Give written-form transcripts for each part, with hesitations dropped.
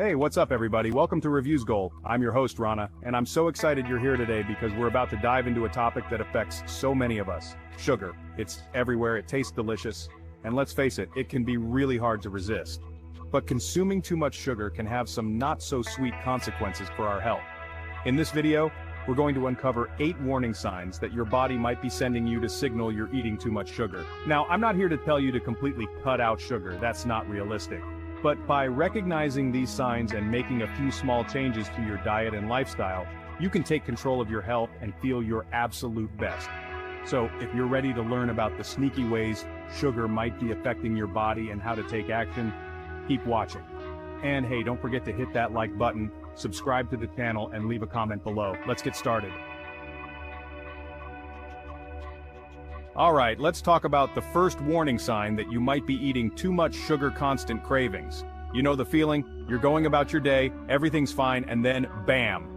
Hey, what's up everybody? Welcome to Reviews Gold. I'm your host Rana, and I'm so excited you're here today because we're about to dive into a topic that affects so many of us. Sugar. It's everywhere, it tastes delicious, and let's face it, it can be really hard to resist. But consuming too much sugar can have some not-so-sweet consequences for our health. In this video, we're going to uncover 8 warning signs that your body might be sending you to signal you're eating too much sugar. Now, I'm not here to tell you to completely cut out sugar, that's not realistic. But by recognizing these signs and making a few small changes to your diet and lifestyle, you can take control of your health and feel your absolute best. So, if you're ready to learn about the sneaky ways sugar might be affecting your body and how to take action, keep watching. And hey, don't forget to hit that like button, subscribe to the channel, and leave a comment below. Let's get started. Alright, let's talk about the first warning sign that you might be eating too much sugar. Constant cravings. You know the feeling? You're going about your day, everything's fine, and then bam!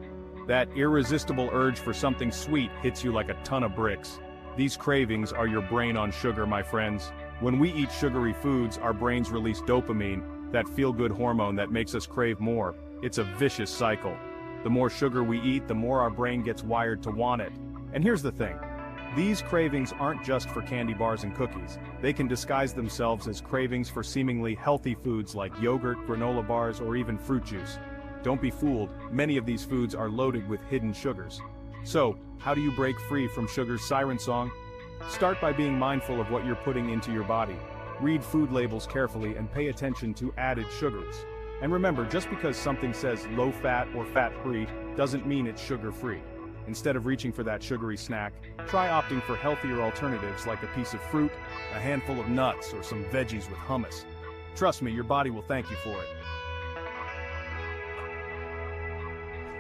That irresistible urge for something sweet hits you like a ton of bricks. These cravings are your brain on sugar, my friends. When we eat sugary foods, our brains release dopamine, that feel-good hormone that makes us crave more. It's a vicious cycle. The more sugar we eat, the more our brain gets wired to want it. And here's the thing. These cravings aren't just for candy bars and cookies. They can disguise themselves as cravings for seemingly healthy foods like yogurt, granola bars, or even fruit juice. Don't be fooled, many of these foods are loaded with hidden sugars. So, how do you break free from sugar's siren song? Start by being mindful of what you're putting into your body. Read food labels carefully and pay attention to added sugars. And remember, just because something says low-fat or fat-free doesn't mean it's sugar-free. Instead of reaching for that sugary snack, try opting for healthier alternatives like a piece of fruit, a handful of nuts, or some veggies with hummus. Trust me, your body will thank you for it.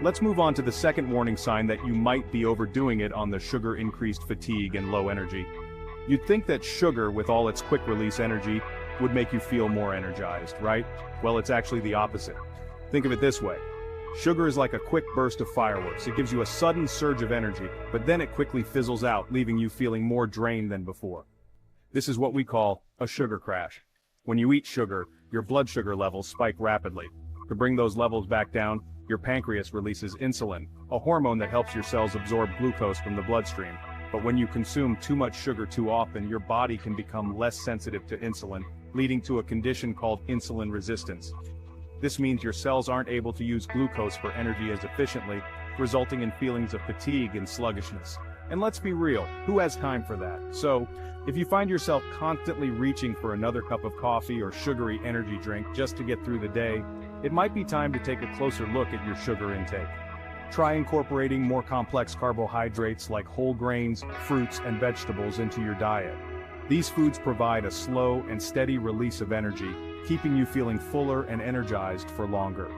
Let's move on to the second warning sign that you might be overdoing it on the sugar-increased fatigue and low energy. You'd think that sugar, with all its quick-release energy, would make you feel more energized, right? Well, it's actually the opposite. Think of it this way. Sugar is like a quick burst of fireworks. It gives you a sudden surge of energy, but then it quickly fizzles out, leaving you feeling more drained than before. This is what we call a sugar crash. When you eat sugar, your blood sugar levels spike rapidly. To bring those levels back down, your pancreas releases insulin, a hormone that helps your cells absorb glucose from the bloodstream. But when you consume too much sugar too often, your body can become less sensitive to insulin, leading to a condition called insulin resistance. This means your cells aren't able to use glucose for energy as efficiently, resulting in feelings of fatigue and sluggishness. And let's be real, who has time for that? So, if you find yourself constantly reaching for another cup of coffee or sugary energy drink just to get through the day, it might be time to take a closer look at your sugar intake. Try incorporating more complex carbohydrates like whole grains, fruits, and vegetables into your diet. These foods provide a slow and steady release of energy, keeping you feeling fuller and energized for longer.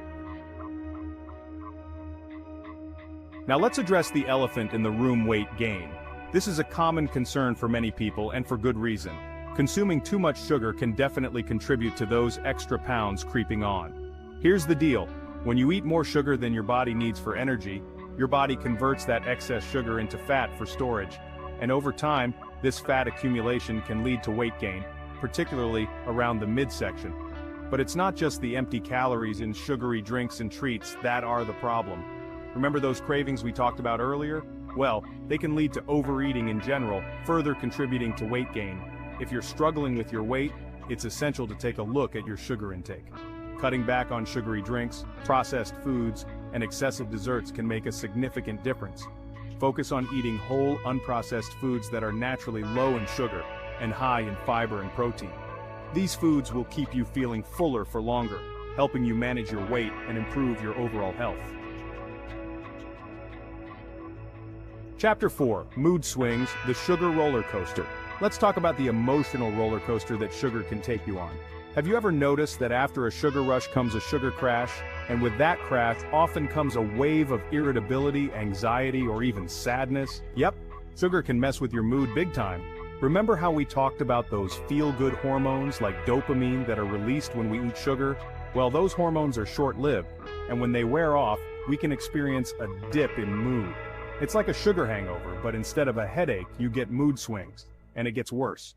Now let's address the elephant in the room: weight gain. This is a common concern for many people, and for good reason. Consuming too much sugar can definitely contribute to those extra pounds creeping on. Here's the deal. When you eat more sugar than your body needs for energy, your body converts that excess sugar into fat for storage. And over time, this fat accumulation can lead to weight gain, particularly around the midsection. But it's not just the empty calories in sugary drinks and treats that are the problem. Remember those cravings we talked about earlier? Well, they can lead to overeating in general, further contributing to weight gain. If you're struggling with your weight, it's essential to take a look at your sugar intake. Cutting back on sugary drinks, processed foods, and excessive desserts can make a significant difference. Focus on eating whole, unprocessed foods that are naturally low in sugar and high in fiber and protein. These foods will keep you feeling fuller for longer, helping you manage your weight and improve your overall health. Chapter 4, Mood Swings, the Sugar Roller Coaster. Let's talk about the emotional roller coaster that sugar can take you on. Have you ever noticed that after a sugar rush comes a sugar crash, and with that crash often comes a wave of irritability, anxiety, or even sadness? Yep, sugar can mess with your mood big time. Remember how we talked about those feel-good hormones like dopamine that are released when we eat sugar? Well, those hormones are short-lived, and when they wear off, we can experience a dip in mood. It's like a sugar hangover, but instead of a headache, you get mood swings, and it gets worse.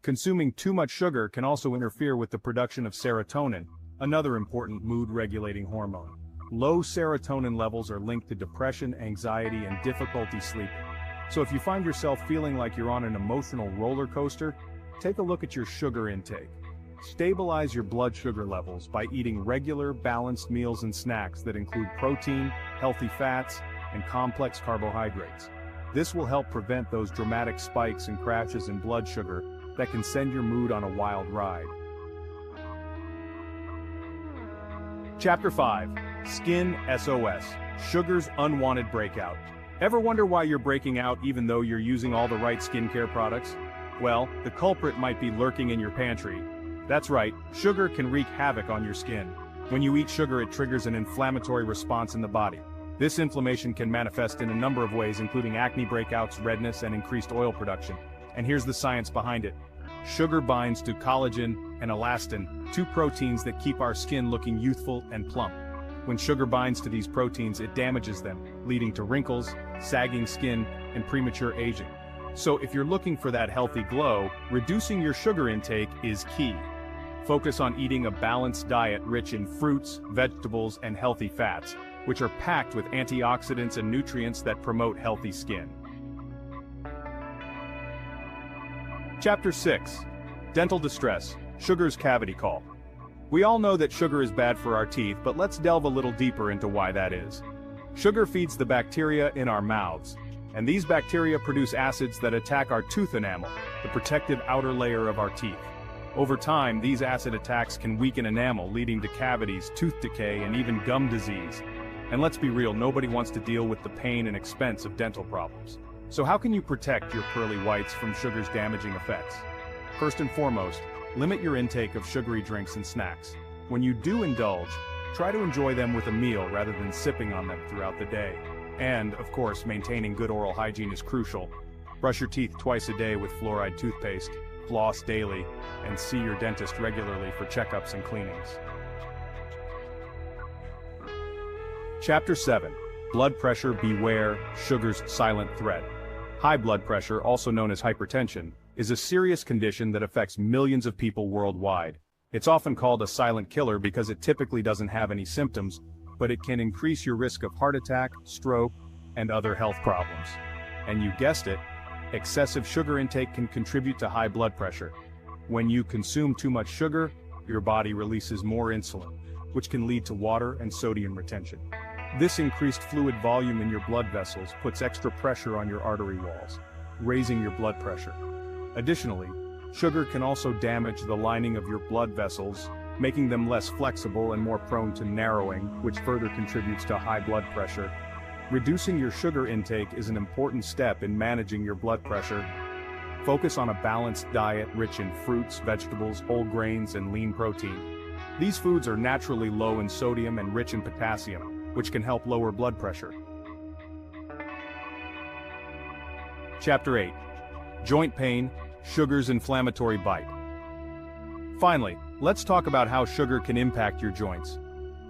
Consuming too much sugar can also interfere with the production of serotonin, another important mood-regulating hormone. Low serotonin levels are linked to depression, anxiety, and difficulty sleeping. So if you find yourself feeling like you're on an emotional roller coaster, take a look at your sugar intake. Stabilize your blood sugar levels by eating regular, balanced meals and snacks that include protein, healthy fats, and complex carbohydrates. This will help prevent those dramatic spikes and crashes in blood sugar that can send your mood on a wild ride. Chapter 5. Skin SOS. Sugar's unwanted breakout. Ever wonder why you're breaking out even though you're using all the right skincare products? Well, the culprit might be lurking in your pantry. That's right, sugar can wreak havoc on your skin. When you eat sugar, it triggers an inflammatory response in the body. This inflammation can manifest in a number of ways, including acne breakouts, redness, and increased oil production. And here's the science behind it. Sugar binds to collagen and elastin, two proteins that keep our skin looking youthful and plump. When sugar binds to these proteins, it damages them, leading to wrinkles, sagging skin, and premature aging. So if you're looking for that healthy glow, reducing your sugar intake is key. Focus on eating a balanced diet rich in fruits, vegetables, and healthy fats, which are packed with antioxidants and nutrients that promote healthy skin. Chapter 6. Dental Distress. Sugar's Cavity Call. We all know that sugar is bad for our teeth, but let's delve a little deeper into why that is. Sugar feeds the bacteria in our mouths, and these bacteria produce acids that attack our tooth enamel, the protective outer layer of our teeth. Over time, these acid attacks can weaken enamel, leading to cavities, tooth decay, and even gum disease. And let's be real, nobody wants to deal with the pain and expense of dental problems. So how can you protect your pearly whites from sugar's damaging effects? First and foremost, limit your intake of sugary drinks and snacks. When you do indulge, try to enjoy them with a meal rather than sipping on them throughout the day. And, of course, maintaining good oral hygiene is crucial. Brush your teeth twice a day with fluoride toothpaste, floss daily, and see your dentist regularly for checkups and cleanings. Chapter 7. Blood Pressure. Beware, sugar's silent threat. High blood pressure, also known as hypertension, is a serious condition that affects millions of people worldwide. It's often called a silent killer because it typically doesn't have any symptoms, but it can increase your risk of heart attack, stroke, and other health problems. And you guessed it, excessive sugar intake can contribute to high blood pressure. When you consume too much sugar, your body releases more insulin, which can lead to water and sodium retention. This increased fluid volume in your blood vessels puts extra pressure on your artery walls, raising your blood pressure. Additionally, sugar can also damage the lining of your blood vessels, making them less flexible and more prone to narrowing, which further contributes to high blood pressure. Reducing your sugar intake is an important step in managing your blood pressure. Focus on a balanced diet rich in fruits, vegetables, whole grains, and lean protein. These foods are naturally low in sodium and rich in potassium, which can help lower blood pressure. Chapter 8. Joint pain, sugar's inflammatory bite. Finally, let's talk about how sugar can impact your joints.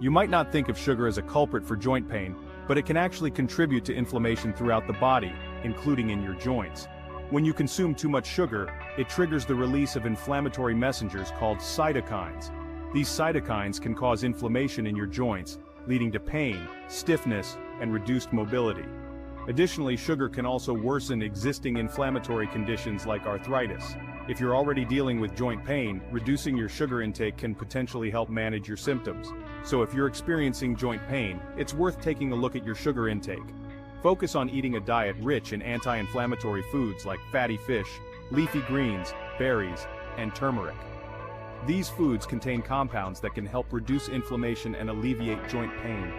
You might not think of sugar as a culprit for joint pain, but it can actually contribute to inflammation throughout the body, including in your joints. When you consume too much sugar, it triggers the release of inflammatory messengers called cytokines. These cytokines can cause inflammation in your joints, leading to pain, stiffness, and reduced mobility. Additionally, sugar can also worsen existing inflammatory conditions like arthritis. If you're already dealing with joint pain, reducing your sugar intake can potentially help manage your symptoms. So if you're experiencing joint pain, it's worth taking a look at your sugar intake. Focus on eating a diet rich in anti-inflammatory foods like fatty fish, leafy greens, berries, and turmeric. These foods contain compounds that can help reduce inflammation and alleviate joint pain.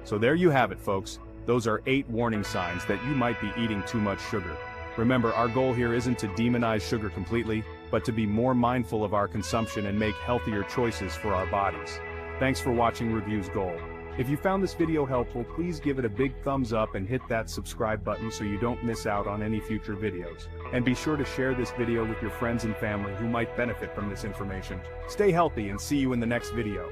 So there you have it, folks. Those are 8 warning signs that you might be eating too much sugar. Remember, our goal here isn't to demonize sugar completely, but to be more mindful of our consumption and make healthier choices for our bodies. Thanks for watching Reviews Gold. If you found this video helpful, please give it a big thumbs up and hit that subscribe button so you don't miss out on any future videos. And be sure to share this video with your friends and family who might benefit from this information. Stay healthy and see you in the next video.